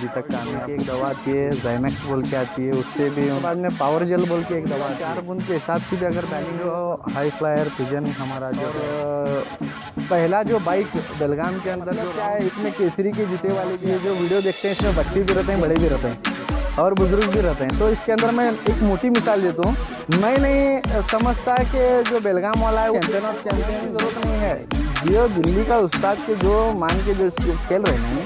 तक कामयाब। एक दवा आती है ज़ाइमैक्स बोल के आती है, उससे भी बाद में पावर जेल बोल के एक दवा 4 बूंद के हिसाब से भी अगर डालेंगे जो हाई फ्लायर पिजन हमारा जो पहला जो बाइक बेलगाम के अंदर क्या है, इसमें केसरी के जीते वाले की जो वीडियो देखते हैं इसमें बच्चे भी रहते हैं, बड़े भी रहते हैं और बुजुर्ग भी रहते हैं। तो इसके अंदर मैं एक मोटी मिसाल देता हूँ। मैं नहीं समझता कि जो बेलगाम वाला है चैंपियन ऑफ चैंपियन की ज़रूरत नहीं है। जो दिल्ली का उस्ताद के जो मान के जो खेल रहे हैं,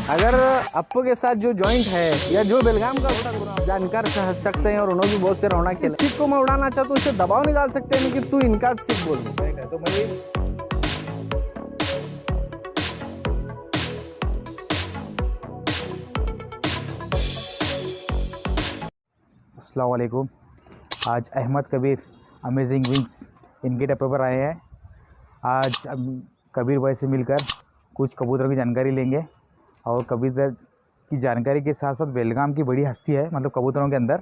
अगर अप्पू के साथ जो जॉइंट है या जो बेलगाम का जानकार शख्स हैं और उन्होंने भी बहुत से रौना खेला, सिख को मैं उड़ाना चाहता हूँ, उसे दबाव नहीं डाल सकते हैं कि तू इनका सिख बोल दे। तो मैं अस्सलाम वालेकुम। आज अहमद कबीर अमेजिंग विंग्स इनके डब्बे पर आए हैं। आज कबीर भाई से मिलकर कुछ कबूतरों की जानकारी लेंगे और कबूतर की जानकारी के साथ साथ बेलगाम की बड़ी हस्ती है मतलब कबूतरों के अंदर,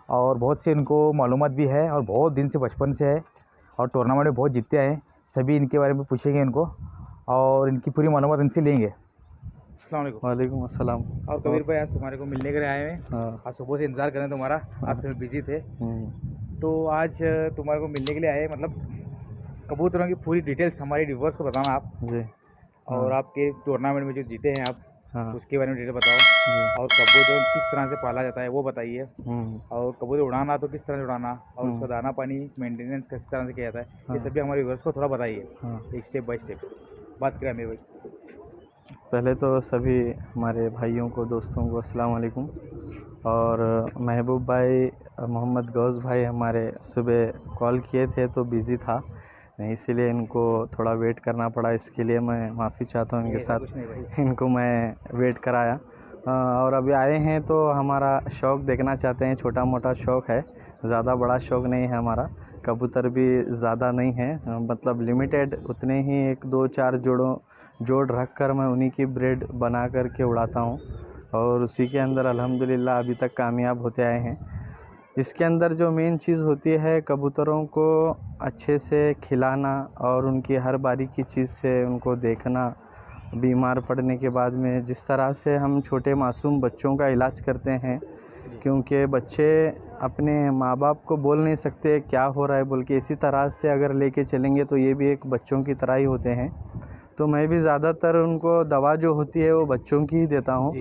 और बहुत से इनको मालूमात भी है और बहुत दिन से बचपन से है और टूर्नामेंट में बहुत जीतते हैं। सभी इनके बारे में पूछेंगे इनको और इनकी पूरी मालूमात इनसे लेंगे। अस्सलाम वालेकुम। वालेकुम अस्सलाम। और कबीर भाई आज तुम्हारे को मिलने के लिए आए हैं। हाँ। आज सुबह से इंतज़ार करें तुम्हारा, आज से बिजी थे तो आज तुम्हारे को मिलने के लिए आए। मतलब कबूतरों की पूरी डिटेल्स हमारे व्यूअर्स को बताना आप जी। और आपके टूर्नामेंट में जो जीते हैं आप, हाँ। उसके बारे में डिटेल बताओ और कबूतर किस तरह से पाला जाता है वो बताइए, और कबूतर उड़ाना तो किस तरह से उड़ाना और उसका दाना पानी मेंटेनेंस किस तरह से किया जाता है, ये सभी हमारे व्यूअर्स को थोड़ा बताइए। एक स्टेप बाय स्टेप बात करें मेरे भाई। पहले तो सभी हमारे भाइयों को दोस्तों को अस्सलाम वालेकुम। और महबूब भाई मोहम्मद गौस भाई हमारे सुबह कॉल किए थे तो बिज़ी था, इसीलिए इनको थोड़ा वेट करना पड़ा। इसके लिए मैं माफ़ी चाहता हूँ इनके साथ, इनको मैं वेट कराया। और अभी आए हैं तो हमारा शौक़ देखना चाहते हैं, छोटा मोटा शौक़ है, ज़्यादा बड़ा शौक़ नहीं है हमारा। कबूतर भी ज़्यादा नहीं है, मतलब लिमिटेड उतने ही 1-2-4 जोड़ रख कर मैं उन्हीं की ब्रेड बना कर के उड़ाता हूँ और उसी के अंदर अल्हम्दुलिल्लाह अभी तक कामयाब होते आए हैं। इसके अंदर जो मेन चीज़ होती है कबूतरों को अच्छे से खिलाना और उनकी हर बारी की चीज़ से उनको देखना। बीमार पड़ने के बाद में जिस तरह से हम छोटे मासूम बच्चों का इलाज करते हैं, क्योंकि बच्चे अपने माँ बाप को बोल नहीं सकते क्या हो रहा है बोल के, इसी तरह से अगर लेके चलेंगे तो ये भी एक बच्चों की तरह ही होते हैं। तो मैं भी ज़्यादातर उनको दवा जो होती है वो बच्चों की ही देता हूँ,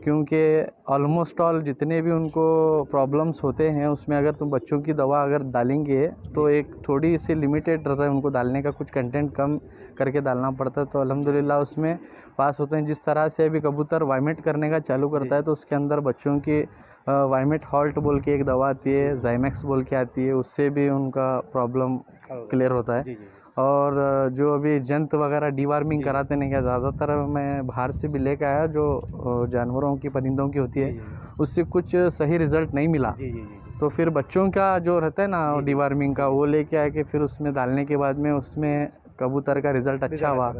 क्योंकि ऑलमोस्ट ऑल जितने भी उनको प्रॉब्लम्स होते हैं उसमें अगर तुम बच्चों की दवा अगर डालेंगे तो एक थोड़ी सी लिमिटेड रहता है, उनको डालने का कुछ कंटेंट कम करके डालना पड़ता है, तो अल्हम्दुलिल्लाह उसमें पास होते हैं। जिस तरह से अभी कबूतर वाइमेट करने का चालू करता है तो उसके अंदर बच्चों की वाइमेट हॉल्ट बोल के एक दवा आती है, ज़ाइमैक्स बोल के आती है, उससे भी उनका प्रॉब्लम क्लियर होता है। और जो अभी जंत वगैरह डीवार्मिंग कराते नहीं क्या, ज़्यादातर मैं बाहर से भी लेकर आया जो जानवरों की परिंदों की होती है, उससे कुछ सही रिज़ल्ट नहीं मिला। तो फिर बच्चों का जो रहता है ना डीवार्मिंग का, वो लेके आके फिर उसमें डालने के बाद में उसमें कबूतर का रिज़ल्ट अच्छा हुआ।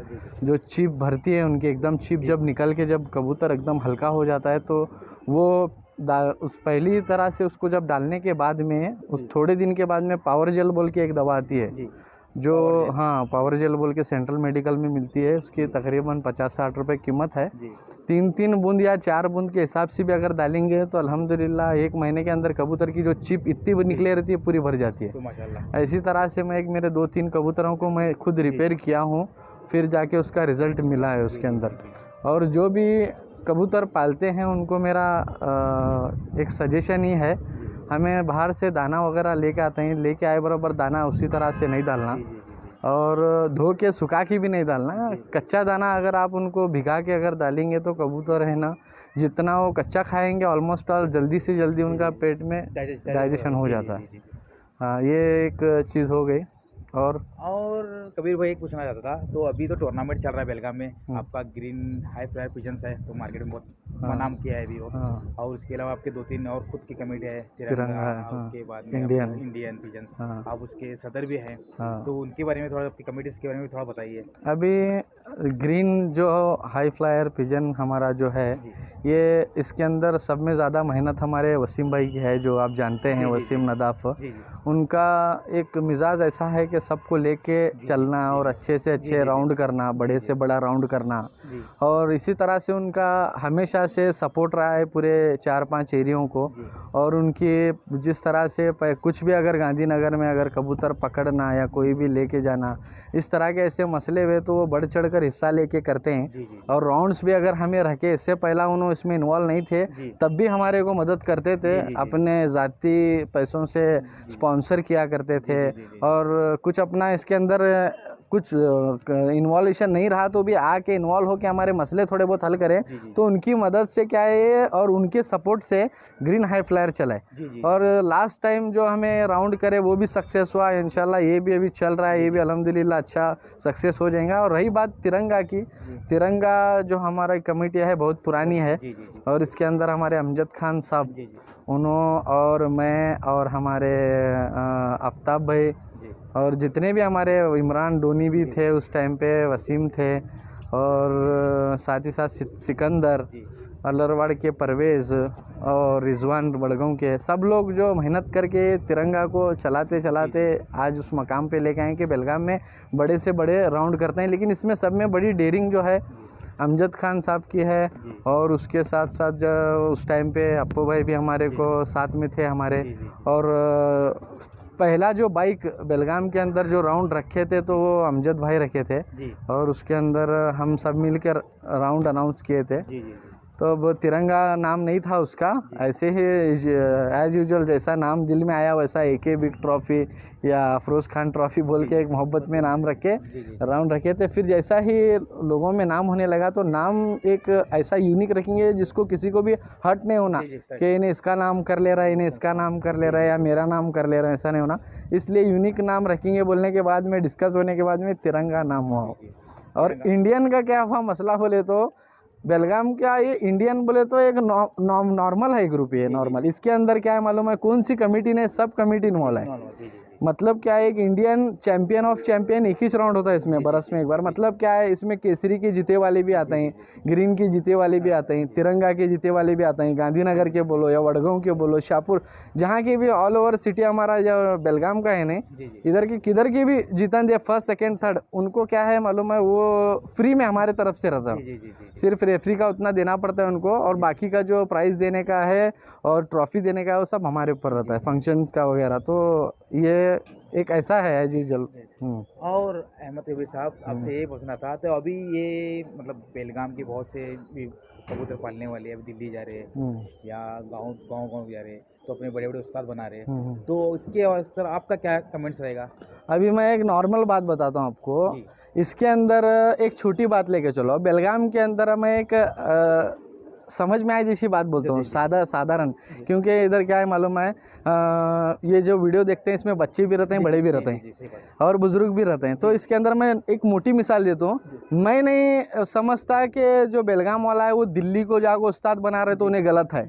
जो चिप भरती है उनकी एकदम चिप जब निकल के जब कबूतर एकदम हल्का हो जाता है तो वो उस पहली तरह से उसको जब डालने के बाद में उस थोड़े दिन के बाद में पावर जेल बोल के एक दवा आती है जो पावर जेल बोल के सेंट्रल मेडिकल में मिलती है। उसकी तकरीबन 50-60 रुपये कीमत है। 3-3 बूंद या 4 बूंद के हिसाब से भी अगर डालेंगे तो अल्हम्दुलिल्लाह 1 महीने के अंदर कबूतर की जो चिप इतनी निकले रहती है पूरी भर जाती है। माशाल्लाह। इसी तरह से मैं मेरे 2-3 कबूतरों को मैं खुद रिपेयर किया हूँ, फिर जाके उसका रिज़ल्ट मिला है उसके अंदर। और जो भी कबूतर पालते हैं उनको मेरा एक सजेशन ही है, हमें बाहर से दाना वगैरह लेके आते हैं, लेके आए बराबर दाना उसी तरह से नहीं डालना और धो के सुखा के भी नहीं डालना। कच्चा दाना अगर आप उनको भिगा के अगर डालेंगे तो कबूतर है ना, जितना वो कच्चा खाएंगे ऑलमोस्ट ऑल जल्दी से जल्दी उनका पेट में डाइजेशन हो जाता है। हाँ, ये एक चीज़ हो गई। और कबीर भाई एक पूछना चाहता था, तो अभी तो टूर्नामेंट चल रहा है बेलगाम में, आपका ग्रीन हाई फ्लायर पिजन्स है तो मार्केट में बहुत नाम किया है अभी वो, और उसके अलावा आपके 2-3 और खुद की कमेटी है तिरंगा, उसके बाद में इंडियन पिजन्स, आप उसके सदर भी हैं, तो उनके बारे में थोड़ा, आपकी कमेटीज़ के बारे में थोड़ा बताइए। अभी ग्रीन जो हाई फ्लायर पिजन हमारा जो है ये, इसके अंदर सब में ज़्यादा मेहनत हमारे वसीम भाई की है, जो आप जानते हैं वसीम नदाफ। उनका एक मिजाज ऐसा है कि सबको लेके चलना और अच्छे से अच्छे राउंड करना, बड़े से बड़ा राउंड करना, और इसी तरह से उनका हमेशा तरह से सपोर्ट रहा है पूरे 4-5 एरियो को, जी। और उनकी जिस तरह से कुछ भी अगर गांधीनगर में अगर कबूतर पकड़ना या कोई भी लेके जाना, इस तरह के ऐसे मसले हुए तो वो बढ़ चढ़ कर हिस्सा लेके करते हैं। जी जी और राउंड्स भी अगर हमें रखे, इससे पहला उन्होंने इसमें इन्वॉल्व नहीं थे, जी तब भी हमारे को मदद करते थे, जी, जी। अपने ज़ाती पैसों से स्पॉन्सर किया करते थे। और कुछ अपना इसके अंदर कुछ इन्वॉल्वेशन नहीं रहा तो भी आके इन्वॉल्व होकर हमारे मसले थोड़े बहुत हल करें। जी, जी। तो उनकी मदद से क्या है और उनके सपोर्ट से ग्रीन हाई फ्लायर चला है। जी, जी। और लास्ट टाइम जो हमें राउंड करे वो भी सक्सेस हुआ, इंशाल्लाह ये भी अभी चल रहा है, ये भी अल्हम्दुलिल्लाह अच्छा सक्सेस हो जाएगा। और रही बात तिरंगा की, तिरंगा जो हमारा कमेटी है बहुत पुरानी है, जी, जी, जी। और इसके अंदर हमारे अमजद खान साहब, जी, जी। उन्होंने और मैं और हमारे आफ्ताब भाई जी। और जितने भी हमारे इमरान डोनी भी थे उस टाइम पे, वसीम थे, और साथ ही साथ सिकंदर, जी। अलरवाड़ के परवेज़ और रिजवान बड़गांव के सब लोग जो मेहनत करके तिरंगा को चलाते चलाते आज उस मकाम पे लेके आए कि बेलगाम में बड़े से बड़े राउंड करते हैं। लेकिन इसमें सब में बड़ी डेयरिंग जो है अमजद खान साहब की है, और उसके साथ साथ जो उस टाइम पे अप्पू भाई भी हमारे को साथ में थे हमारे। और पहला जो बाइक बेलगाम के अंदर जो राउंड रखे थे तो वो अमजद भाई रखे थे, और उसके अंदर हम सब मिलकर राउंड अनाउंस किए थे। तो अब तिरंगा नाम नहीं था उसका, ऐसे ही एज़ यूजुअल जैसा नाम दिल में आया वैसा AK बिग ट्रॉफ़ी या अफरोज़ खान ट्रॉफ़ी बोल के एक मोहब्बत में नाम रखे राउंड रखे थे। फिर जैसा ही लोगों में नाम होने लगा तो नाम एक ऐसा यूनिक रखेंगे जिसको किसी को भी हर्ट नहीं होना कि इन्हें इसका नाम कर ले रहा है, इन्हें इसका नाम कर ले रहा है या मेरा नाम कर ले रहा है, ऐसा नहीं होना। इसलिए यूनिक नाम रखेंगे बोलने के बाद में, डिस्कस होने के बाद में तिरंगा नाम हुआ। और इंडियन का क्या हुआ मसला बोले तो बेलगाम क्या, ये इंडियन बोले तो एक नॉर्मल है ग्रुप, ये नॉर्मल। इसके अंदर क्या है मालूम है, कौन सी कमेटी ने, सब कमेटी इन्वॉल्व है। मतलब क्या है, एक इंडियन चैंपियन ऑफ चैंपियन एक ही राउंड होता है इसमें बरस में एक बार। मतलब क्या है, इसमें केसरी के जीते वाले भी आते हैं, ग्रीन के जीते वाले भी आते हैं, तिरंगा के जीते वाले भी आते हैं, गांधीनगर के बोलो या वडगांव के बोलो, शाहपुर, जहाँ के भी ऑल ओवर सिटी हमारा जो बेलगाम का है नहीं, इधर के किधर के भी जीतन दे फर्स्ट सेकंड थर्ड, उनको क्या है मालूम है, वो फ्री में हमारे तरफ से रहता है। सिर्फ रेफरी का उतना देना पड़ता है उनको, और बाकी का जो प्राइज़ देने का है और ट्रॉफी देने का है वो सब हमारे ऊपर रहता है, फंक्शन का वगैरह। तो ये एक ऐसा है एज यूजुअल। और अहमद कबीर साहब, आपसे ये पूछना था, तो अभी ये मतलब बेलगाम के बहुत से भी कबूतर पालने वाले अभी दिल्ली जा रहे हैं या गाँव जा रहे हैं, तो अपने बड़े बड़े उस्ताद बना रहे हैं, तो इसके सर आपका क्या कमेंट्स रहेगा? अभी मैं एक नॉर्मल बात बताता हूँ आपको, इसके अंदर एक छोटी बात लेके चलो। बेलगाम के अंदर मैं एक समझ में आए जैसी बात बोलता हूँ, साधारण, क्योंकि इधर क्या है मालूम है, ये जो वीडियो देखते हैं इसमें बच्चे भी रहते हैं, बड़े भी रहते हैं, और बुजुर्ग भी रहते हैं। तो इसके अंदर मैं एक मोटी मिसाल देता हूँ। मैं नहीं समझता कि जो बेलगाम वाला है वो दिल्ली को जाकर उस्ताद बना रहे तो उन्हें गलत है।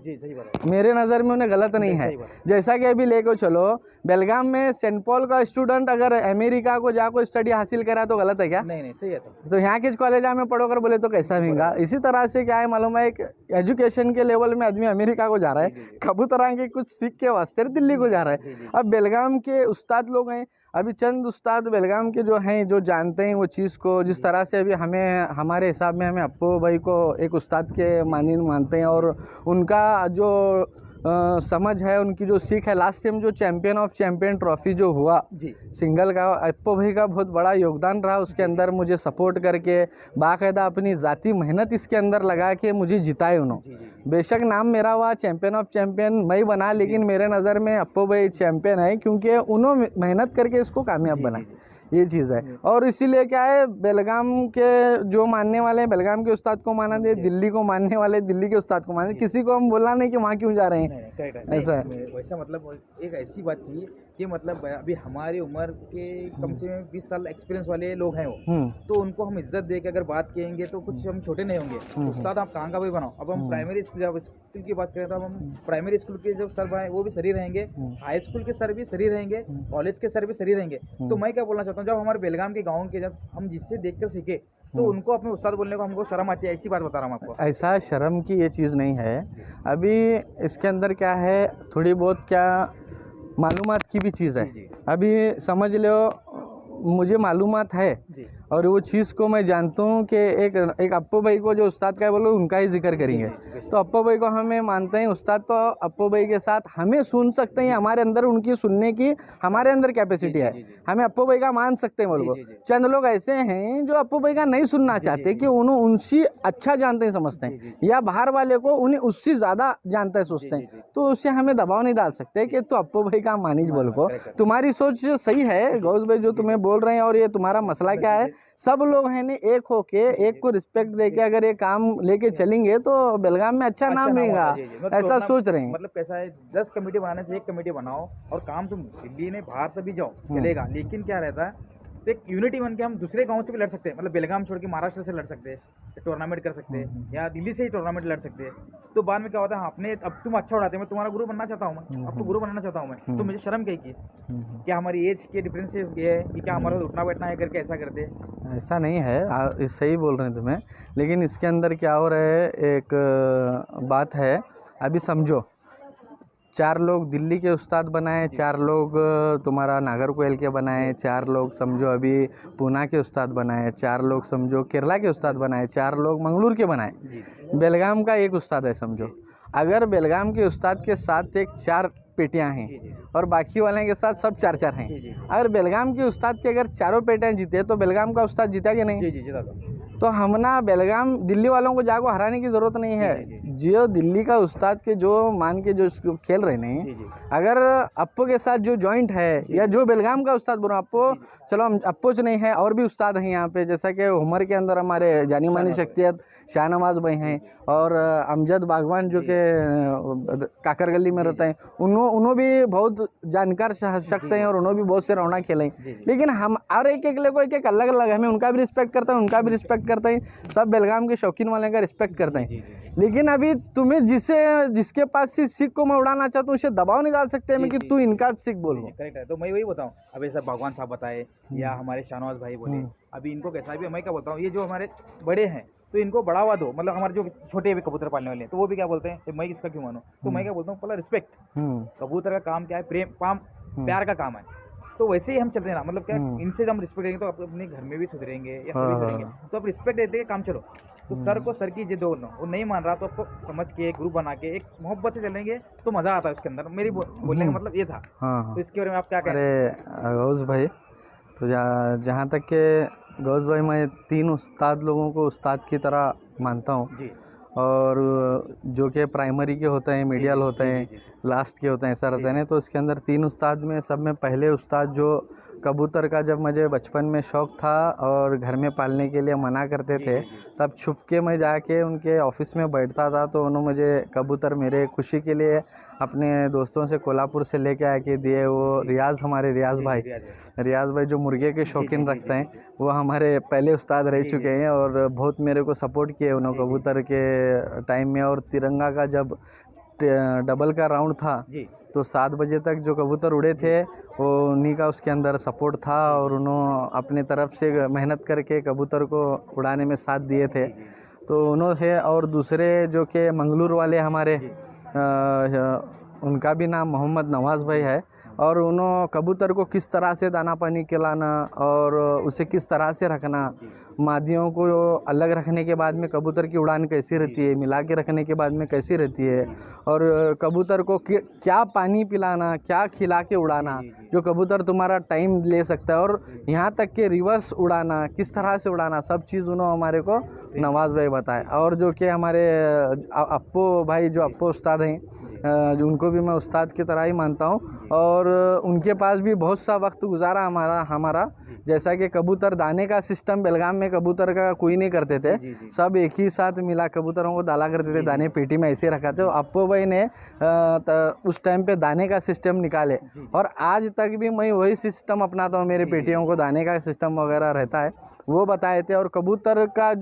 मेरे नज़र में उन्हें गलत नहीं है। जैसा कि अभी लेकर चलो, बेलगाम में सेंट पॉल का स्टूडेंट अगर अमेरिका को जाकर स्टडी हासिल करा तो गलत है क्या? नहीं, सही है। तो यहाँ के कॉलेज में पढ़ोकर बोले तो कैसा महंगा। इसी तरह से क्या है मालूम है, एक एजुकेशन के लेवल में आदमी अमेरिका को जा रहा है, कबूतरा के कुछ सीख के वास्ते दिल्ली को जा रहा है। अब बेलगाम के उस्ताद लोग हैं, अभी चंद उस्ताद बेलगाम के जो हैं, जो जानते हैं वो चीज़ को, जिस तरह से अभी हमें हमारे हिसाब में हमें अप्पू भाई को एक उस्ताद के मानते हैं, और उनका जो समझ है, उनकी जो सीख है, लास्ट टाइम जो चैंपियन ऑफ चैंपियन ट्रॉफी जो हुआ सिंगल का, अप्पू भाई का बहुत बड़ा योगदान रहा उसके अंदर, मुझे सपोर्ट करके बाकायदा अपनी ज़ाती मेहनत इसके अंदर लगा के मुझे जिताए उन्होंने। बेशक नाम मेरा हुआ चैंपियन ऑफ चैंपियन मैं बना, लेकिन मेरे नज़र में अप्पू भाई चैंपियन है, क्योंकि उन्होंने मेहनत करके इसको कामयाब बनाया, ये चीज़ है। और इसीलिए क्या है, बेलगाम के जो मानने वाले हैं बेलगाम के उस्ताद को माना दे, दिल्ली को मानने वाले दिल्ली के उस्ताद को माना दे, किसी को हम बोलना नहीं कि वहाँ क्यों जा रहे हैं, ऐसा है। वैसा मतलब एक ऐसी बात थी कि मतलब अभी हमारी उम्र के कम से कम 20 साल एक्सपीरियंस वाले लोग हैं वो, तो उनको हम इज्जत दे के अगर बात कहेंगे तो कुछ हम छोटे नहीं होंगे। उस्ताद आप कहाँ का भी बनाओ। अब हम प्राइमरी स्कूल की बात करें तो हम प्राइमरी स्कूल के जब सर हैं वो भी सही रहेंगे, हाई स्कूल के सर भी सही रहेंगे, कॉलेज के सर भी सही रहेंगे। तो मैं क्या बोलना चाहता हूँ, जब हमारे बेलगाम के गाँव के जब हम जिससे देख कर सीखे तो उनको अपने उस्ताद बोलने को हमको शर्म आती है, ऐसी बात बता रहा हूँ आपको। ऐसा शर्म की ये चीज़ नहीं है। अभी इसके अंदर क्या है, थोड़ी बहुत क्या मालूमात की भी चीज़ है। अभी समझ लो, मुझे मालूमात है और वो चीज़ को मैं जानता हूँ कि एक अप्पू भाई को जो उस्ताद का है बोलो उनका ही जिक्र करेंगे। तो अप्पू भाई को हमें मानते हैं उस्ताद, तो अप्पू भाई के साथ हमें सुन सकते हैं, हमारे अंदर उनकी सुनने की हमारे अंदर कैपेसिटी है, हमें अप्पू भाई का मान सकते हैं बोलो। चंद लोग ऐसे हैं जो अप्पू भाई का नहीं सुनना चाहते कि उन्होंने उनसे अच्छा जानते हैं समझते हैं, या बाहर वाले को उन्हें उससे ज़्यादा जानते हैं सोचते हैं, तो उससे हमें दबाव नहीं डाल सकते कि तो अप्पू भाई का मानिज बोल को। तुम्हारी सोच जो सही है गौस भाई जो तुम्हें बोल रहे हैं, और ये तुम्हारा मसला क्या है, सब लोग हैं ने एक होके एक को रिस्पेक्ट देके अगर ये काम लेके चलेंगे तो बेलगाम में अच्छा नाम मिलेगा, ऐसा सोच रहे हैं। मतलब कैसा है, 10 कमेटी बनाने से एक कमेटी बनाओ और काम तुम दिल्ली में बाहर तक भी जाओ चलेगा, लेकिन क्या रहता है तो एक यूनिटी बन के हम दूसरे गांव से भी लड़ सकते हैं, मतलब बेलगाम छोड़ के महाराष्ट्र से लड़ सकते हैं, टूर्नामेंट कर सकते हैं, या दिल्ली से ही टूर्नामेंट लड़ सकते हैं। तो बाद में क्या होता है, अपने अब तुम अच्छा उड़ाते, मैं तुम्हारा गुरु बनना चाहता हूँ, मैं अब तो गुरु बनना चाहता हूँ मैं, तो मुझे शर्म क्या की, क्या हमारी एज के डिफरेंसेस ये है कि क्या हमारा उठना बैठना है करके ऐसा करते हैं? ऐसा नहीं है, सही बोल रहे हैं तुम्हें, लेकिन इसके अंदर क्या हो रहा है, एक बात है। अभी समझो 4 लोग दिल्ली के उस्ताद बनाए, 4 लोग तुम्हारा नागरकोइल के बनाए, 4 लोग समझो अभी पूना के उस्ताद बनाए, 4 लोग समझो केरला के उस्ताद बनाए, 4 लोग मंगलूर के बनाए, बेलगाम का एक उस्ताद है समझो। अगर बेलगाम के उस्ताद के साथ एक 4 पेटियां हैं और बाकी वाले के साथ सब 4-4 हैं, अगर बेलगाम के उस्ताद के अगर चारों पेटियां जीते तो बेलगाम का उस्ताद जीता कि नहीं? जीता तो हम ना बेलगाम दिल्ली वालों को जाको हराने की ज़रूरत नहीं है। जो दिल्ली का उस्ताद के जो मान के जो खेल रहे नहीं, अगर अप्पो के साथ जो जॉइंट है या जो बेलगाम का उस्ताद बोलो अप्पो, चलो हम अप्पोच नहीं है और भी उस्ताद हैं यहाँ पे, जैसा कि उमर के अंदर हमारे जानी मानी शख्सियत शाहनवाज भाई हैं, और अमजद बागवान जो कि काकर गली में रहते हैं, उन्होंने भी बहुत जानकार शख्स हैं और उन्होंने भी बहुत से रौना खेले हैं। लेकिन हम और एक एक को एक अलग अलग, हमें उनका भी रिस्पेक्ट करते हैं, उनका भी रिस्पेक्ट करते हैं, सब बेलगाम के शौकीन वाले का रिस्पेक्ट करते हैं। लेकिन अभी तुम्हें जिसके पास से सिख को मैं उड़ाना चाहता हूँ उसे दबाव नहीं डाल सकते मैं कि तू इनका सिख बोल। करेक्ट है, तो मैं वही बताऊँ, अभी सब भगवान साहब बताए या हमारे शाहनवाज भाई बोले, अभी इनको कैसा भी मैं क्या बोलता हूँ, ये जो हमारे बड़े हैं तो इनको बढ़ावा दो, मतलब हमारे जो छोटे भी कबूतर पालने वाले हैं तो वो भी क्या बोलते हैं मैं इसका क्यों मानूं, तो मैं क्या बोलता हूँ पहला रिस्पेक्ट। कबूतर का काम क्या है, प्रेम प्यार का काम है, तो वैसे ही हम चलते हैं ना, मतलब क्या इनसे हम रिस्पेक्ट देंगे तो अपने घर में भी सुधरेंगे या सभी सुधरेंगे, तो आप रिस्पेक्ट देते काम चलो। तो सर को सर की जिद बोलना, वो नहीं मान रहा तो आपको समझ के ग्रुप बना के एक मोहब्बत से चलेंगे तो मज़ा आता है उसके अंदर, मेरी बोलने का मतलब ये था। तो इसके बारे में आप क्या कह रहे हैं? गौस भाई, तो जहाँ तक के गौस भाई, मैं 3 उस्ताद लोगों को उस्ताद की तरह मानता हूँ जी, और जो कि प्राइमरी के होते हैं, मीडियल होते हैं, लास्ट के होते हैं, ऐसा रहता है ना। तो इसके अंदर 3 उस्ताद में सब में पहले उस्ताद जो कबूतर का जब मुझे बचपन में शौक़ था और घर में पालने के लिए मना करते थे, तब छुप के मैं जाके उनके ऑफिस में बैठता था, तो उन्होंने मुझे कबूतर मेरे खुशी के लिए अपने दोस्तों से कोल्हापुर से लेके आके दिए। वो हमारे रियाज़ भाई जो मुर्गे के शौकीन रखते हैं, वो हमारे पहले उस्ताद रह चुके हैं और बहुत मेरे को सपोर्ट किए उन्होंने कबूतर के टाइम में। और तिरंगा का जब डबल का राउंड था तो 7 बजे तक जो कबूतर उड़े थे वो उन्हीं का उसके अंदर सपोर्ट था, और उन्होंने अपने तरफ से मेहनत करके कबूतर को उड़ाने में साथ दिए थे। तो उन्होंने, और दूसरे जो कि मंगलूर वाले हमारे उनका भी नाम मोहम्मद नवाज़ भाई है, और उन्होंने कबूतर को किस तरह से दाना पानी खिलाना और उसे किस तरह से रखना, मादियों को अलग रखने के बाद में कबूतर की उड़ान कैसी रहती है, मिला के रखने के बाद में कैसी रहती है, और कबूतर को क्या पानी पिलाना, क्या खिला के उड़ाना जो कबूतर तुम्हारा टाइम ले सकता है, और यहाँ तक कि रिवर्स उड़ाना किस तरह से उड़ाना, सब चीज़ उन्होंने हमारे को नवाज़ भाई बताए। और जो कि हमारे अप्पो भाई जो अप्पो उस्ताद हैं, जो उनको भी मैं उस्ताद की तरह ही मानता हूँ, और उनके पास भी बहुत सा वक्त गुजारा हमारा जैसा कि कबूतर दाने का सिस्टम बेलगाम में कबूतर का कोई नहीं करते थे, सब एक ही साथ मिला कबूतरों को डाला करते थे, दाने पेटी में ऐसे रखा थे। अप्पो भाई ने उस टाइम पे दाने का सिस्टम निकाले, और आज तक भी मैं वही सिस्टम अपनाता हूँ, मेरे पेटियों को दाने का सिस्टम वगैरह रहता है, वो बताए थे। और कबूतर का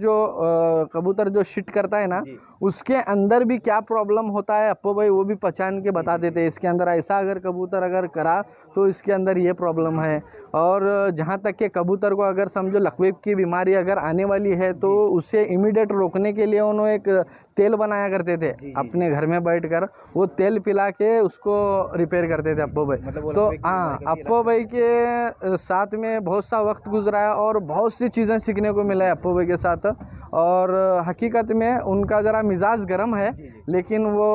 कबूतर जो शिट करता है ना, उसके अंदर भी क्या प्रॉब्लम होता है अप्पो भाई वो भी पहचान के बता देते, इसके अंदर ऐसा अगर कबूतर अगर करा तो इसके अंदर ये प्रॉब्लम है। और जहाँ तक कि कबूतर को अगर समझो लकवे की बीमारी बीमारी अगर आने वाली है तो उसे इमीडिएट रोकने के लिए उन्होंने एक तेल बनाया करते थे अपने घर में बैठकर, वो तेल पिला के उसको रिपेयर करते थे अप्पू भाई। तो हाँ, अप्पू भाई के साथ में बहुत सा वक्त गुजरा है और बहुत सी चीज़ें सीखने को मिला है अप्पू भाई के साथ। और हकीकत में उनका ज़रा मिजाज गर्म है, लेकिन वो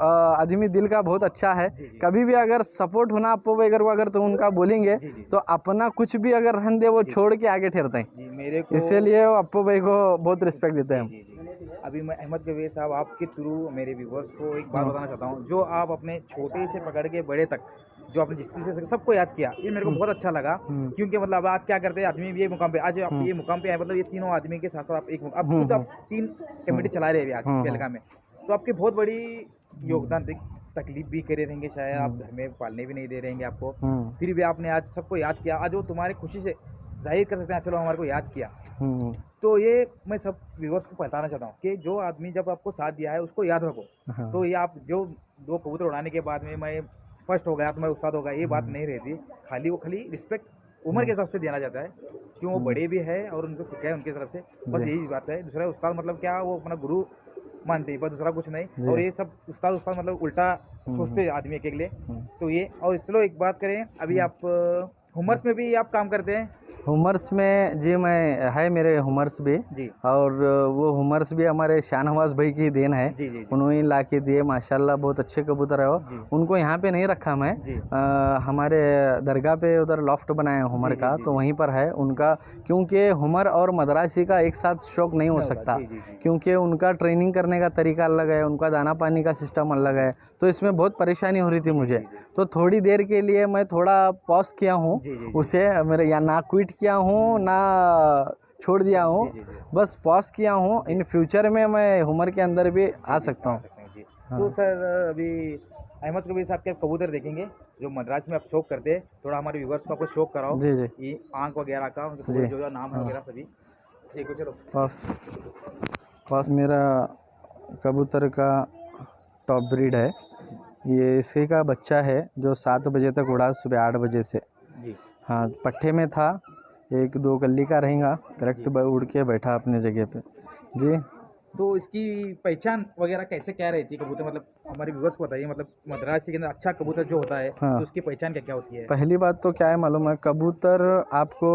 आदमी दिल का बहुत अच्छा है। कभी भी अगर सपोर्ट होना अप्पू भाई को अगर तो उनका बोलेंगे तो अपना कुछ भी अगर रहन दे वो छोड़ के आगे ठहरते हैं। मेरे को इसीलिए वो अप्पू भाई को बहुत रिस्पेक्ट देते हैं। अभी मैं अहमद कबीर साहब आपके थ्रू मेरे व्यूवर्स को एक बात बताना चाहता हूँ। जो आप अपने छोटे से पकड़ के बड़े तक जो आपने जिस से सबको याद किया, ये मेरे को बहुत अच्छा लगा। क्योंकि मतलब अब आज क्या करते हैं आदमी ये मुकाम पे, आज आप ये मुकाम पे आए, मतलब ये तीनों आदमी के साथ साथ आप एक आप खुद आप 3 कमेटी चला रहे हैं आज बेलगाम में, तो आपकी बहुत बड़ी योगदान तकलीफ भी करे रहेंगे, शायद आप घर में पालने भी नहीं दे रहेंगे आपको, फिर भी आपने आज सबको याद किया। आज वो तुम्हारे खुशी से जाहिर कर सकते हैं चलो हमारे को याद किया। तो ये मैं सब व्यूअर्स को बताना चाहता हूँ कि जो आदमी जब आपको साथ दिया है उसको याद रखो। तो ये आप जो 2 कबूतर उड़ाने के बाद में मैं फर्स्ट हो गया तो मैं उस्ताद हो गया, ये बात नहीं रहती। खाली रिस्पेक्ट उम्र के हिसाब से देना जाता है, क्यों वो बड़े भी है और उनको सिखाए उनकी तरफ से, बस यही बात है। दूसरा उस्ताद मतलब क्या, वो अपना गुरु मानते हैं, बस दूसरा कुछ नहीं। और ये सब उस्ताद मतलब उल्टा सोचते आदमी के लिए। तो ये, और चलो एक बात करें, अभी आप हुमर्स में भी आप काम करते हैं? हुमर्स में जी मैं है मेरे हुमर्स भी जी, और वो हुमर्स भी हमारे शाहनवाज भाई की देन है। जी, जी, उन्होंने ला के दिए, माशाल्लाह बहुत अच्छे कबूतर है वो। उनको यहाँ पे नहीं रखा मैं, हमारे दरगाह पे उधर लॉफ्ट बनाया हुमर का, तो वहीं पर है उनका। क्योंकि हुमर और मद्रासी का एक साथ शौक नहीं हो सकता, क्योंकि उनका ट्रेनिंग करने का तरीका अलग है, उनका दाना पानी का सिस्टम अलग है, तो इसमें बहुत परेशानी हो रही थी मुझे। तो थोड़ी देर के लिए मैं थोड़ा पॉज किया हूँ उसे, मेरे या ना क्विट किया हूँ ना छोड़ दिया हूँ, बस पॉज किया हूँ। इन फ्यूचर में मैं हुमर के अंदर भी आ सकता हूँ। तो सर अभी अहमद कबीर साहब के कबूतर देखेंगे जो मद्रास में आप शौक करते हैं, थोड़ा हमारे व्यूवर्स को आपको शौक कराओ। जी ये आंख वगैरह का जो नाम है वगैरह सभी देखो। चलो पास मेरा कबूतर का टॉप ब्रीड है, ये इसी का बच्चा है जो 7 बजे तक उड़ा, सुबह 8 बजे से। जी, हाँ, पट्टे में था, 1-2 कल्ली का रहेगा, करेक्ट उड़ के बैठा अपने जगह पे जी। तो इसकी पहचान वगैरह कैसे क्या रहती है कबूतर, मतलब हमारे व्यूअर्स को बताइए, मतलब मद्रासी के अंदर अच्छा कबूतर जो होता है, हाँ, तो उसकी पहचान क्या क्या होती है? पहली बात तो क्या है मालूम है, कबूतर आपको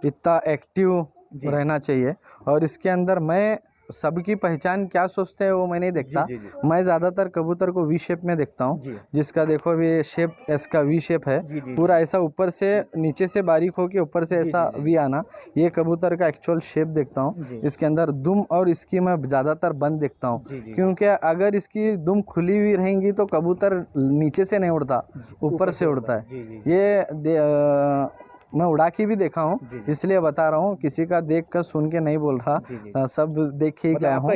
इतना एक्टिव रहना चाहिए। और इसके अंदर मैं सबकी पहचान क्या सोचते हैं वो मैं नहीं देखता। मैं ज़्यादातर कबूतर को वी शेप में देखता हूँ, जिसका देखो अभी शेप इसका वी शेप है, पूरा ऐसा ऊपर से नीचे से बारीक हो के ऊपर से ऐसा वी आना, ये कबूतर का एक्चुअल शेप देखता हूँ। इसके अंदर दुम और इसकी मैं ज़्यादातर बंद देखता हूँ, क्योंकि अगर इसकी दुम खुली हुई रहेंगी तो कबूतर नीचे से नहीं उड़ता, ऊपर से उड़ता है। ये मैं उड़ा के भी देखा हूँ, इसलिए बता रहा हूँ, किसी का देख कर सुन के नहीं बोल रहा, सब देख के ही गया हूँ,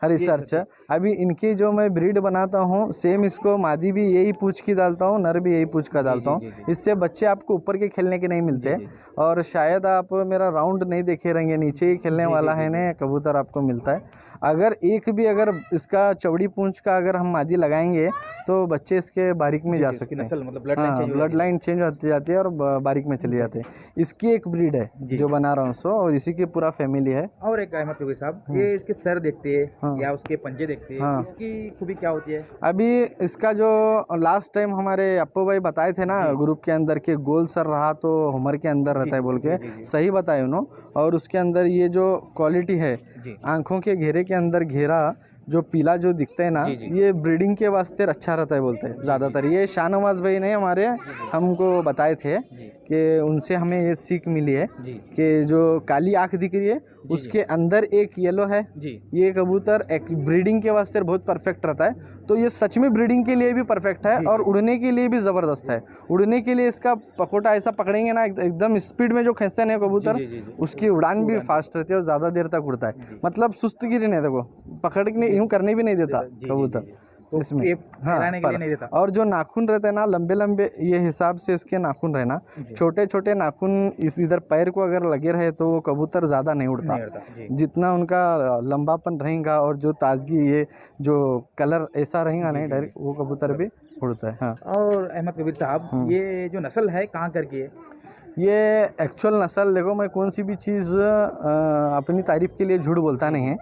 रिसर्च। अभी इनकी जो मैं ब्रीड बनाता हूँ, सेम इसको मादी भी यही पूछ की डालता हूँ, नर भी यही पूछ का डालता हूँ। इससे बच्चे आपको ऊपर के खेलने के नहीं मिलते, और शायद आप मेरा राउंड नहीं देखे रहेंगे, नीचे ही खेलने वाला है ना कबूतर आपको मिलता है। अगर एक भी अगर इसका चौड़ी पूंछ का अगर हम मादी लगाएंगे तो बच्चे इसके बारीक में जा सकते हैं, मतलब ब्लड लाइन चेंज होती जाती है और बारीक में चली जाती है। इसकी एक ब्रीड है जो बना रहा हूँ सो, और इसी की पूरा फैमिली है। और एक अहमद कबीर साहब, ये इसके सर देखते हैं या उसके पंजे देखते हैं, इसकी खूबी क्या होती है? अभी इसका जो लास्ट टाइम हमारे अप्पू भाई बताए थे ना ग्रुप के अंदर के गोल सर रहा तो हुमर के अंदर रहता है बोल के, सही बताए उन्होंने। और उसके अंदर ये जो क्वालिटी है, आंखों के घेरे के अंदर घेरा जो पीला जो दिखता है ना, ये ब्रीडिंग के वास्ते अच्छा रहता है बोलते हैं ज़्यादातर। ये शाहनवाज भाई ने हमारे हमको बताए थे कि उनसे हमें ये सीख मिली है कि जो काली आँख दिख रही है उसके अंदर एक येलो है, ये कबूतर एक ब्रीडिंग के वास्ते बहुत परफेक्ट रहता है। तो ये सच में ब्रीडिंग के लिए भी परफेक्ट है और उड़ने के लिए भी ज़बरदस्त है। उड़ने के लिए इसका पकोटा ऐसा पकड़ेंगे ना, एकदम स्पीड में जो खींचते हैं कबूतर, उसकी उड़ान भी फास्ट रहती है और ज़्यादा देर तक उड़ता है। मतलब सुस्तगिरी नहीं, देखो पकड़ने यूँ करने भी नहीं देता कबूतर इसमें, हाँ पर, नहीं देता। और जो नाखून रहते हैं ना लंबे लंबे, ये हिसाब से इसके नाखून रहना, छोटे छोटे नाखून इस इधर पैर को अगर लगे रहे तो वो कबूतर ज़्यादा नहीं उड़ता। जितना उनका लंबापन रहेगा और जो ताजगी, ये जो कलर ऐसा रहेगा नहीं डायरेक्ट, वो कबूतर भी उड़ता है। हाँ। और अहमद कबीर साहब, ये जो नस्ल है कहाँ करके है? ये एक्चुअल नस्ल देखो, मैं कौन सी भी चीज़ अपनी तारीफ़ के लिए झूठ बोलता नहीं है।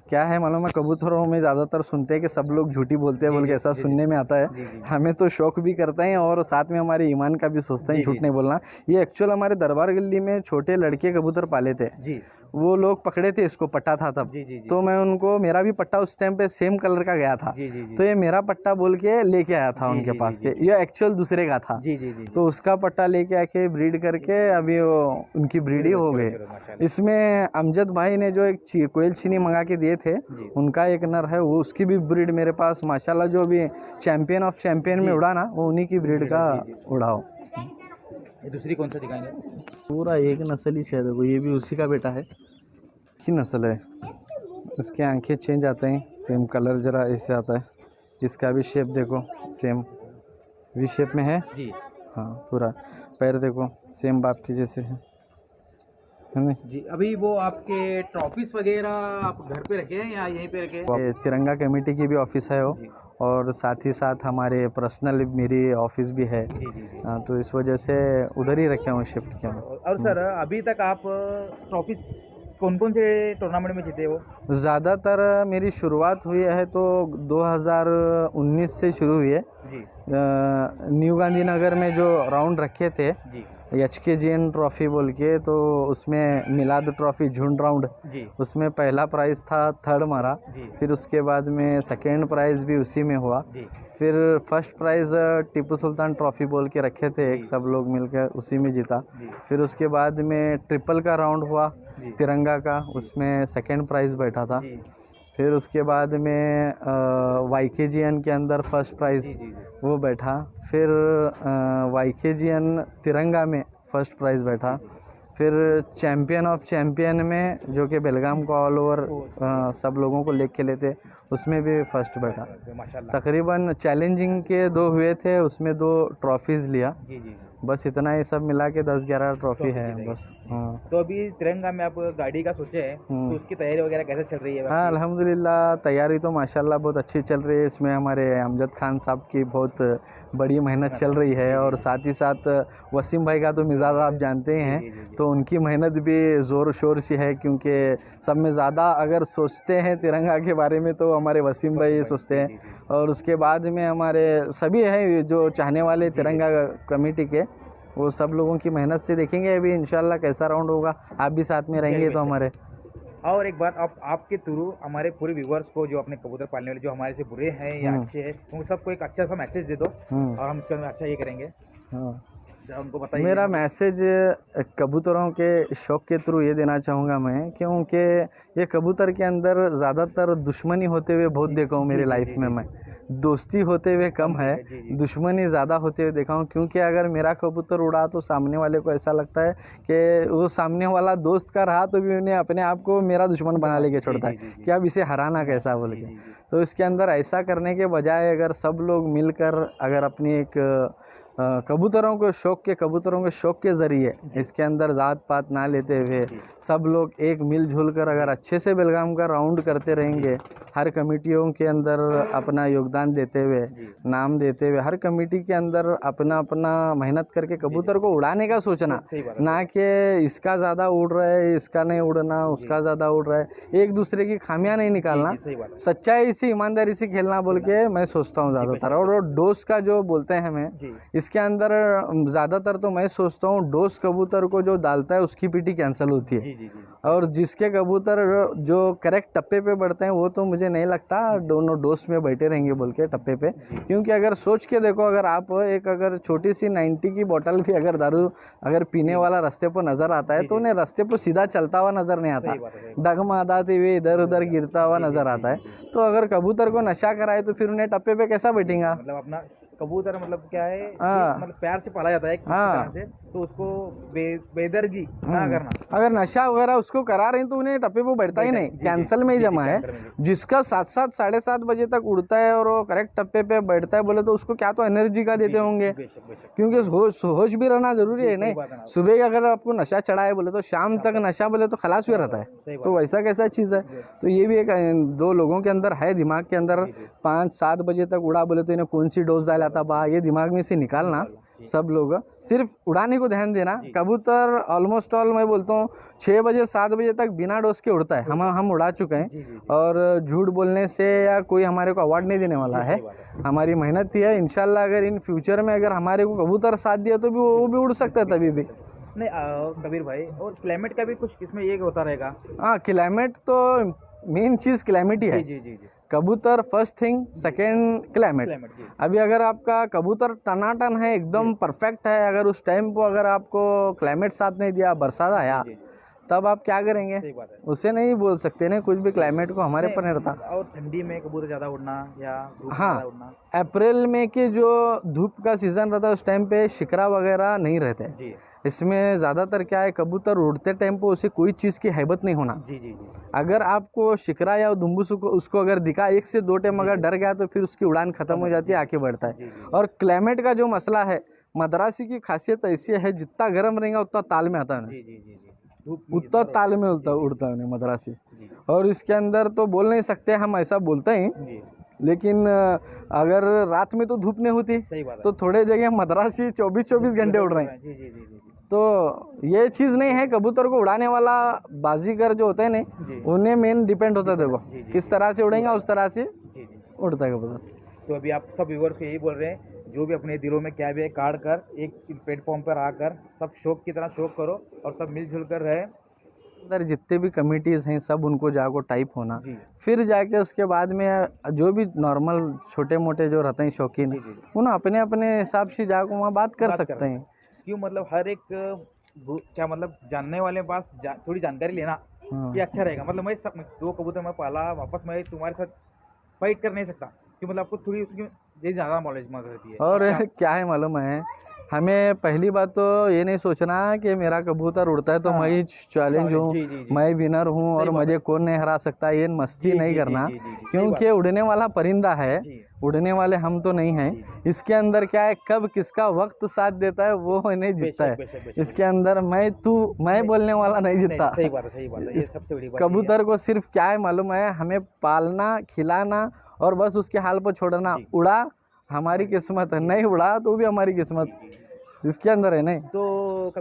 क्या है मालूम है, कबूतरों में ज़्यादातर सुनते हैं कि सब लोग झूठी बोलते हैं बोल के, ऐसा सुनने में आता है। हमें तो शौक भी करता है और साथ में हमारे ईमान का भी सोचते हैं झूठ नहीं बोलना। ये एक्चुअल हमारे दरबार गली में छोटे लड़के कबूतर पाले थे जी वो लोग पकड़े थे, इसको पट्टा था तब। तो मैं उनको, मेरा भी पट्टा उस टाइम पे सेम कलर का गया था, तो ये मेरा पट्टा बोल के लेके आया था उनके पास से। ये एक्चुअल दूसरे का था, तो उसका पट्टा लेके आके ब्रीड करके अभी वो उनकी ब्रीड ही हो गए। इसमें अमजद भाई ने जो एक कोयल चीनी मंगा के दिए थे, उनका एक नर है, वो उसकी भी ब्रीड मेरे पास माशाल्लाह, जो भी चैंपियन ऑफ चैंपियन में उड़ा ना, वो उन्हीं की ब्रीड का उड़ाओ। ये दूसरी कौन सा दिखाएंगे? पूरा एक नस्ल ही शायद है, ये भी उसी का बेटा है की नस्ल है। इसके आंखें चेंज आते हैं, सेम कलर जरा ऐसे आता है। इसका भी शेप देखो, सेम वी शेप में है जी। हाँ, पूरा पैर देखो सेम बाप के जैसे है ना जी। अभी वो आपके ट्रॉफीज वगैरह आप घर पे रखे हैं या यहीं पे रखे हैं? ये तिरंगा कमेटी की भी ऑफिस है वो, और साथ ही साथ हमारे पर्सनल मेरी ऑफिस भी है। हाँ, तो इस वजह से उधर ही रखे हूँ, शिफ्ट किया हूँ। और सर अभी तक आप ट्रॉफीज कौन कौन से टूर्नामेंट में जीते हो? ज़्यादातर मेरी शुरुआत हुई है तो 2019 से शुरू हुई है। न्यू गांधीनगर में जो राउंड रखे थे HKGN ट्रॉफ़ी बोल के, तो उसमें मिलाद ट्रॉफ़ी झुंड राउंड, उसमें पहला प्राइज़ था, थर्ड मारा। फिर उसके बाद में सेकेंड प्राइज़ भी उसी में हुआ। फिर first prize Tipu Sultan trophy बोल के रखे थे, एक सब लोग मिलकर उसी में जीता। फिर उसके बाद में ट्रिपल का राउंड हुआ तिरंगा का, उसमें सेकेंड प्राइज़ बैठा था। फिर उसके बाद में YKGN के अंदर फर्स्ट प्राइज़ वो बैठा। फिर YKGN तिरंगा में फर्स्ट प्राइज़ बैठा। फिर चैम्पियन ऑफ चैम्पियन में, जो कि बेलगाम को ऑल ओवर सब लोगों को लेके लेते, उसमें भी फर्स्ट बैठा। तकरीबन चैलेंजिंग के 2 हुए थे, उसमें 2 ट्रॉफीज़ लिया। बस इतना ही, सब मिला के 10-11 ट्रॉफी है बस। हाँ। तो अभी तिरंगा में आप गाड़ी का सोचे हैं, तो उसकी तैयारी वगैरह कैसे चल रही है? हाँ, अल्हम्दुलिल्लाह तैयारी तो माशाल्लाह बहुत अच्छी चल रही है। इसमें हमारे अमजद खान साहब की बहुत बड़ी मेहनत चल रही है, और साथ ही साथ वसीम भाई का तो मिजाज आप जानते ही हैं, तो उनकी मेहनत भी ज़ोर शोर से है, क्योंकि सब में ज़्यादा अगर सोचते हैं तिरंगा के बारे में तो हमारे वसीम भाई सोचते हैं, और उसके बाद में हमारे सभी हैं जो चाहने वाले तिरंगा कमेटी के, वो सब लोगों की मेहनत से देखेंगे अभी इंशाल्लाह कैसा राउंड होगा। आप भी साथ में रहेंगे तो हमारे। और एक बात, आपके थ्रू हमारे पूरे व्यूवर्स को, जो अपने कबूतर पालने वाले, जो हमारे से बुरे हैं या अच्छे हैं, उन सबको एक अच्छा सा मैसेज दे दो, और हम इसके अंदर अच्छा ये करेंगे। उनको बताइए। मेरा मैसेज कबूतरों के शौक़ के थ्रू ये देना चाहूँगा मैं, क्योंकि ये कबूतर के अंदर ज़्यादातर दुश्मनी होते हुए बहुत देखा हूँ मेरी लाइफ में। मैं दोस्ती होते हुए कम है, दुश्मनी ज़्यादा होते हुए देखा हूँ। क्योंकि अगर मेरा कबूतर उड़ा तो सामने वाले को ऐसा लगता है कि वो सामने वाला दोस्त का रहा तो भी उन्हें अपने आप को मेरा दुश्मन बना लेके छोड़ता है कि अब इसे हराना कैसा बोल के। तो इसके अंदर ऐसा करने के बजाय अगर सब लोग मिलकर अगर अपनी एक कबूतरों के शौक़ के ज़रिए इसके अंदर ज़ात पात ना लेते हुए सब लोग एक मिलजुल कर अगर अच्छे से बेलगाम का राउंड करते रहेंगे, हर कमेटियों के अंदर अपना योगदान देते हुए, नाम देते हुए, हर कमेटी के अंदर अपना अपना मेहनत करके कबूतर को उड़ाने का सोचना, ना कि इसका ज़्यादा उड़ रहा है, इसका नहीं उड़ना, उसका ज़्यादा उड़ रहा है, एक दूसरे की खामियां नहीं निकालना, सच्चाई से ईमानदारी से खेलना बोल के मैं सोचता हूँ ज़्यादातर। और डोस का जो बोलते हैं हमें, इसके अंदर ज़्यादातर तो मैं सोचता हूँ डोस कबूतर को जो डालता है उसकी पीटी कैंसिल होती है, और जिसके कबूतर जो करेक्ट टप्पे पे बढ़ते हैं वो तो मुझे नहीं लगता दोनों डोस में बैठे रहेंगे बोल के टप्पे पे। क्योंकि अगर सोच के देखो, अगर आप एक अगर छोटी सी 90 की बोतल भी अगर दारू अगर पीने वाला रास्ते पर नज़र आता है तो उन्हें रास्ते पर सीधा चलता हुआ नज़र नहीं आता, डगमगाते हुए इधर उधर गिरता हुआ नज़र आता है। तो अगर कबूतर को नशा कराए तो फिर उन्हें टप्पे पे कैसा बैठेगा? मतलब अपना कबूतर मतलब क्या है, मतलब प्यार से पाला जाता है एक तरह से, तो उसको बेदर्गी ना करना। अगर नशा वगैरह उसको करा रहे हैं तो उन्हें टप्पे पे बैठता ही नहीं, कैंसल में ही जमा है। जिसका 7-7 साढ़े 7 बजे तक उड़ता है और वो करेक्ट टप्पे पे बैठता है बोले तो उसको क्या तो एनर्जी का देते होंगे, क्योंकि होश भी रहना जरूरी है। नहीं, सुबह अगर आपको नशा चढ़ा है बोले तो शाम तक नशा बोले तो खलास हुआ रहता है, तो वैसा कैसा चीज़ है। तो ये भी एक 2 लोगों के अंदर है, दिमाग के अंदर 5-7 बजे तक उड़ा बोले तो इन्हें कौन सी डोज डाला था बा, ये दिमाग में से निकालना सब लोग सिर्फ उड़ाने को ध्यान देना। जी। कबूतर ऑलमोस्ट ऑल मैं बोलता हूँ 6 बजे 7 बजे तक बिना डोज के उड़ता है। हम उड़ा चुके हैं जी जी जी और झूठ बोलने से या कोई हमारे को अवार्ड नहीं देने वाला जी, है। सही बात है। हमारी मेहनत ही है। इंशाल्लाह अगर इन फ्यूचर में अगर हमारे को कबूतर साथ दिया तो भी वो भी उड़ सकता है तभी भी। नहीं कबीर भाई, और क्लाइमेट का भी कुछ इसमें ये होता रहेगा। हाँ, क्लाइमेट तो मेन चीज़ क्लाइमेट ही जी है। जी जी जी, कबूतर first thing, second climate. Climate जी अभी अगर आपका कबूतर टनाटन है, एकदम परफेक्ट है, अगर उस टाइम को अगर आपको क्लाइमेट साथ नहीं दिया, बरसात आया, जी, तब आप क्या करेंगे? सही बात है। उसे नहीं बोल सकते ना कुछ भी, क्लाइमेट को हमारे पर नहीं रहता। और ठंडी में कबूतर ज़्यादा उड़ना या धूप में हाँ, ज़्यादा उड़ना? अप्रैल में के जो धूप का सीज़न रहता है उस टाइम पे शिकरा वगैरह नहीं रहते। जी इसमें ज़्यादातर क्या है, कबूतर उड़ते टाइम पे उसे कोई चीज़ की हैबत नहीं होना। जी जी जी अगर आपको शिकरा या दुम्बुस को उसको अगर दिखा 1 से 2 टाइम अगर डर गया तो फिर उसकी उड़ान खत्म हो जाती है, आगे बढ़ता जी है। जी और क्लाइमेट का जो मसला है, मद्रासी की खासियत ऐसी है, जितना गर्म रहेगा उतना ताल में आता है, जी जी जी जी, धूप में उतना जितना ताल में जी, उड़ता है मद्रासी। जी और इसके अंदर तो बोल नहीं सकते, हम ऐसा बोलते हैं, जी, लेकिन अगर रात में तो धूप नहीं होती सही बात है। तो थोड़े जगह मद्रासी 24-24 घंटे उड़ रहे हैं। जी जी जी जी जी तो ये चीज़ नहीं है। कबूतर को उड़ाने वाला बाजीगर जो होते हैं ना, जी उन्हें मेन डिपेंड होता है। देखो जी, जी, किस तरह से उड़ेंगे उस तरह से जी जी। उड़ता है कबूतर। तो अभी आप सब व्यूवर्स को यही बोल रहे हैं, जो भी अपने दिलों में क्या भी है काट कर एक प्लेटफॉर्म पर आकर सब शौक की तरह शौक करो और सब मिलजुल कर रहे। अंदर जितने भी कमिटीज़ हैं सब उनको जाको टाइप होना, जी फिर जाके उसके बाद में जो भी नॉर्मल छोटे मोटे जो रहते हैं शौकीन, जी जी उन्हें अपने अपने हिसाब से जाको वहाँ बात कर सकते हैं। क्यों, मतलब हर एक क्या मतलब जानने वाले के पास थोड़ी जानकारी लेना हाँ। ये अच्छा रहेगा। मतलब मैं सब 2 कबूतर मैं पाला, वापस मैं तुम्हारे साथ फाइट कर नहीं सकता कि मतलब आपको थोड़ी उसकी ज़्यादा नॉलेज रहती है। और क्या है मालूम है, हमें पहली बात तो ये नहीं सोचना कि मेरा कबूतर उड़ता है तो हाँ, मैं ही चैलेंज जी, हूँ, जी, जी। मैं विनर हूँ और सही बात मुझे कौन नहीं हरा सकता, ये मस्ती जी, नहीं जी, जी, करना। जी, जी, जी, सही क्योंकि बात उड़ने वाला परिंदा है, जी। उड़ने वाले हम तो नहीं हैं। जी, इसके अंदर क्या है, कब किसका वक्त साथ देता है वो नहीं जीतता है। बेशक, बेशक। इसके अंदर मैं बोलने वाला नहीं जीतता। सही बात है, सही बात है। ये सबसे बड़ी बात यही है। कबूतर को सिर्फ क्या है मालूम है, हमें पालना, खिलाना और बस उसके हाल पर छोड़ना। जी। उड़ा हमारी किस्मत है, नहीं उड़ा तो भी हमारी किस्मत, इसके अंदर है नहीं। तो